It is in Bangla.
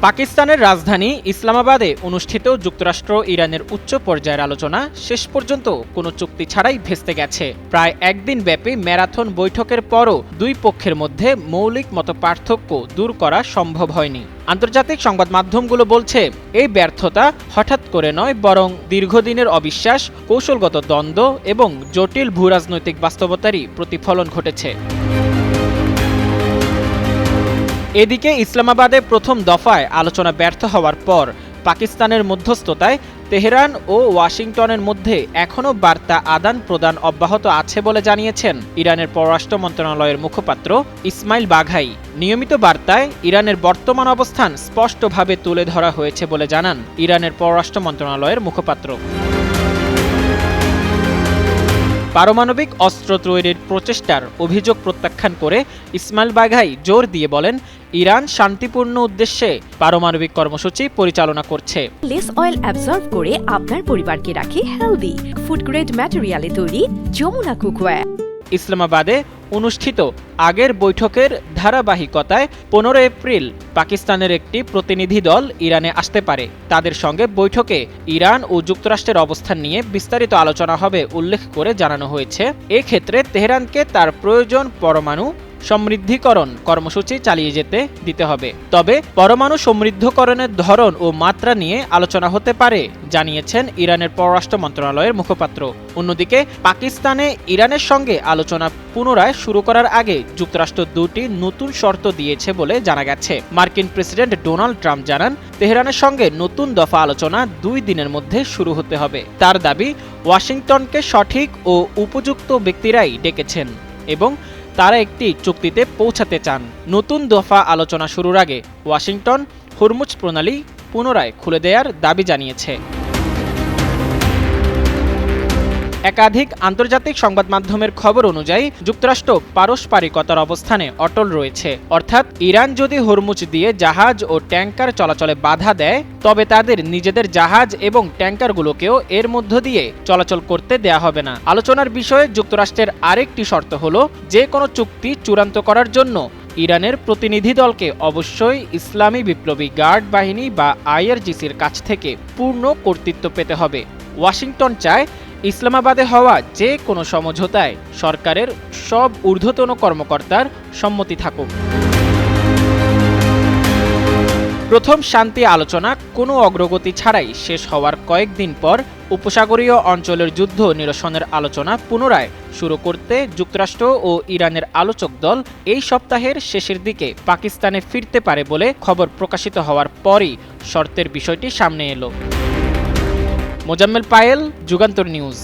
পাকিস্তানের রাজধানী ইসলামাবাদে অনুষ্ঠিত যুক্তরাষ্ট্র ইরানের উচ্চ পর্যায়ের আলোচনা শেষ পর্যন্ত কোনো চুক্তি ছাড়াই ভেস্তে গেছে। প্রায় একদিন ব্যাপী ম্যারাথন বৈঠকের পরও দুই পক্ষের মধ্যে মৌলিক মতপার্থক্য দূর করা সম্ভব হয়নি। আন্তর্জাতিক সংবাদ মাধ্যমগুলো বলছে, এই ব্যর্থতা হঠাৎ করে নয়, বরং দীর্ঘদিনের অবিশ্বাস, কৌশলগত দ্বন্দ্ব এবং জটিল ভূরাজনৈতিক বাস্তবতারই প্রতিফলন ঘটেছে। এদিকে ইসলামাবাদে প্রথম দফায় আলোচনা ব্যর্থ হওয়ার পর পাকিস্তানের মধ্যস্থতায় তেহরান ও ওয়াশিংটনের মধ্যে এখনও বার্তা আদান প্রদান অব্যাহত আছে বলে জানিয়েছেন ইরানের পররাষ্ট্র মন্ত্রণালয়ের মুখপাত্র ইসমাইল বাঘাই। নিয়মিত বার্তায় ইরানের বর্তমান অবস্থান স্পষ্টভাবে তুলে ধরা হয়েছে বলে জানান ইরানের পররাষ্ট্র মন্ত্রণালয়ের মুখপাত্র। পারমাণবিক অস্ত্র তৈরির প্রচেষ্টার অভিযোগ প্রত্যাখ্যান করে ইসমাইল বাঘাই জোর দিয়ে বলেন, ইরান শান্তিপূর্ণ উদ্দেশ্যে পারমাণবিক কর্মসূচি পরিচালনা করছে। লেস অয়েল অ্যাবজর্ব করে আপনার পরিবারকে রাখে হেলদি। ফুড গ্রেড ম্যাটেরিয়ালে তৈরি যমুনা কুকওয়্যার। ইসলামাবাদে অনুষ্ঠিত আগের বৈঠকের ধারাবাহিকতায় 15 এপ্রিল পাকিস্তানের একটি প্রতিনিধি দল ইরানে আসতে পারে। তাদের সঙ্গে বৈঠকে ইরান ও যুক্তরাষ্ট্রের অবস্থান নিয়ে বিস্তারিত আলোচনা হবে উল্লেখ করে জানানো হয়েছে। এক্ষেত্রে তেহরানকে তার প্রয়োজন পরমাণু সমৃদ্ধিকরণ কর্মসূচি চালিয়ে যেতে দিতে হবে। তবে পরমাণু সমৃদ্ধকরণের ধরন ও মাত্রা নিয়ে আলোচনা হতে পারে, জানিয়েছেন ইরানের পররাষ্ট্র মন্ত্রণালয়ের মুখপাত্র। অন্যদিকে পাকিস্তানে ইরানের সঙ্গে আলোচনা পুনরায় শুরু করার আগে যুক্তরাষ্ট্র দুটি নতুন শর্ত দিয়েছে বলে জানা গেছে। মার্কিন প্রেসিডেন্ট ডোনাল্ড ট্রাম্প জানান, তেহরানের সঙ্গে নতুন দফা আলোচনা 2 দিনের মধ্যে শুরু হতে হবে। তার দাবি, ওয়াশিংটনকে সঠিক ও উপযুক্ত ব্যক্তিরাই ডেকেছেন এবং তারা একটি চুক্তিতে পৌঁছাতে চান। নতুন দফা আলোচনা শুরুর আগে ওয়াশিংটন হরমুজ প্রণালী পুনরায় খুলে দেওয়ার দাবি জানিয়েছে। একাধিক আন্তর্জাতিক সংবাদ মাধ্যমের খবর অনুযায়ী যুক্তরাষ্ট্র পারস্পরিকতার অবস্থানে অটল রয়েছে। অর্থাৎ ইরান যদি হরমুজ দিয়ে জাহাজ ও ট্যাঙ্কার চলাচলে বাধা দেয়, তবে তাদের নিজেদের জাহাজ এবং ট্যাঙ্কারগুলোকেও এর মধ্য দিয়ে চলাচল করতে দেয়া হবে না। আলোচনার বিষয়ে যুক্তরাষ্ট্রের আরেকটি শর্ত হলো, যে কোনো চুক্তি চূড়ান্ত করার জন্য ইরানের প্রতিনিধি দলকে অবশ্যই ইসলামী বিপ্লবী গার্ড বাহিনী বা আইআরজিসির কাছ থেকে পূর্ণ কর্তৃত্ব পেতে হবে। ওয়াশিংটন চায় ইসলামাবাদে হওয়া যে কোনো সমঝোতায় সরকারের সব ঊর্ধ্বতন কর্মকর্তার সম্মতি থাকুক। প্রথম শান্তি আলোচনা কোনো অগ্রগতি ছাড়াই শেষ হওয়ার কয়েকদিন পর উপসাগরীয় অঞ্চলের যুদ্ধ নিরসনের আলোচনা পুনরায় শুরু করতে যুক্তরাষ্ট্র ও ইরানের আলোচক দল এই সপ্তাহের শেষের দিকে পাকিস্তানে ফিরতে পারে বলে খবর প্রকাশিত হওয়ার পরই শর্তের বিষয়টি সামনে এলো। মোজাম্মেল পায়েল, যুগান্তর নিউজ।